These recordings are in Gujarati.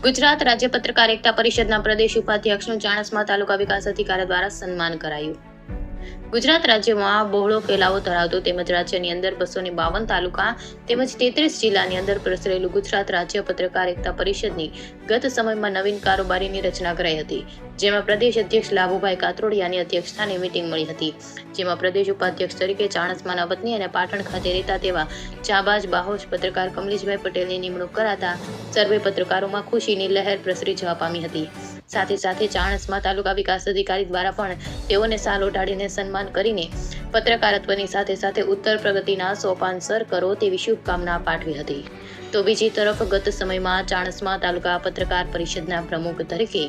ગુજરાત રાજ્ય પત્રકાર એકતા પરિષદના પ્રદેશ ઉપાધ્યક્ષનું ચાણસ્મા તાલુકા વિકાસ અધિકારી દ્વારા સન્માન કરાયું. ગુજરાત રાજ્યમાં બહોળો ફેલાવો ધરાવતો તેમજ રાજ્યની અંદર 252 તાલુકા તેમજ 33 જિલ્લાની અંદર પ્રસરેલું ગુજરાત રાજ્ય પત્રકાર એકતા પરિષદની ગત સમયમાં નવીન કારોબારીની રચના કરાઈ હતી, જેમાં પ્રદેશ અધ્યક્ષ લાભુભાઈ કાતરોડિયાની અધ્યક્ષસ્થાને મીટિંગ મળી હતી, જેમાં પ્રદેશ ઉપાધ્યક્ષ તરીકે ચાણસ્માના વતની અને પાટણ ખાતે રહેતા તેવા જાબાજ બાહોશ પત્રકાર કમલેશભાઈ પટેલની નિમણૂક કરાતા સર્વે પત્રકારોમાં ખુશીની લહેર પ્રસરી જવા પામી હતી. સાથે સાથે ચાણસ્મા તાલુકા વિકાસ અધિકારી દ્વારા પણ તેઓને સાલ ઓઢાડીને સન્માન કરીને પત્રકારત્વની સાથે સાથે ઉત્તર પ્રગતિના સોપાન સર કરો તેવી શુભકામના પાઠવી હતી. તો બીજી તરફ ગત સમયમાં ચાણસ્મા તાલુકા પત્રકાર પરિષદના પ્રમુખ તરીકે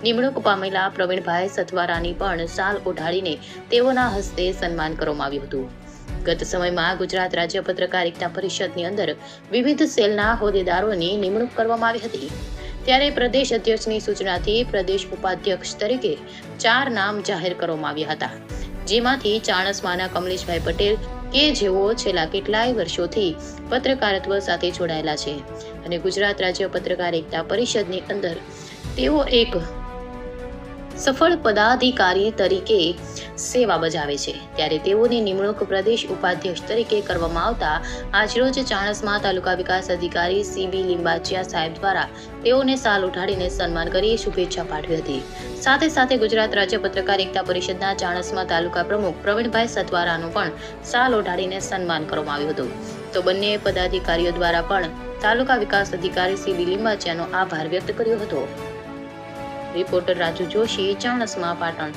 નિમણૂક પામેલા પ્રવીણભાઈ સથવારાની પણ સાલ ઓઢાડીને તેઓના હસ્તે સન્માન કરવામાં આવ્યું હતું. ગત સમયમાં ગુજરાત રાજ્ય પત્રકાર એકતા પરિષદની અંદર વિવિધ સેલના હોદ્દેદારોની નિમણૂક કરવામાં આવી હતી. ત્યારે પ્રદેશ અધ્યક્ષની સૂચનાથી પ્રદેશ ઉપાધ્યક્ષ તરીકે 4 નામ જાહેર કરવામાં આવ્યા હતા, જેમાંથી ચાણસ્માના કમલેશભાઈ પટેલ કે જેઓ છેલ્લા કેટલાય વર્ષોથી પત્રકારત્વ સાથે જોડાયેલા છે અને ગુજરાત રાજ્ય પત્રકાર એકતા પરિષદની અંદર તેઓ એક સફળ પદાધિકારી તરીકે સેવા બજાવે છે. ત્યારે તેઓની નિમણૂક પ્રદેશ ઉપાધ્યક્ષ તરીકે કરવામાં આવતા આજરોજ ચાણસ્મા તાલુકા વિકાસ અધિકારી CB લિંબાચિયા સાહેબ દ્વારા તેઓને સાલ ઉઠાડીને સન્માન કરી શુભેચ્છા પાઠવી હતી. સાથે સાથે ગુજરાત રાજ્ય પત્રકાર એકતા પરિષદના ચાણસ્મા તાલુકા પ્રમુખ પ્રવીણભાઈ સથવારાનું પણ સાલ ઉઠાડીને સન્માન કરવામાં આવ્યું હતું. તો બંને પદાધિકારીઓ દ્વારા પણ તાલુકા વિકાસ અધિકારી CB લિંબાચિયાનો આભાર વ્યક્ત કર્યો હતો. રિપોર્ટર રાજુ જોશી, ચાણસ્મા, પાટણ.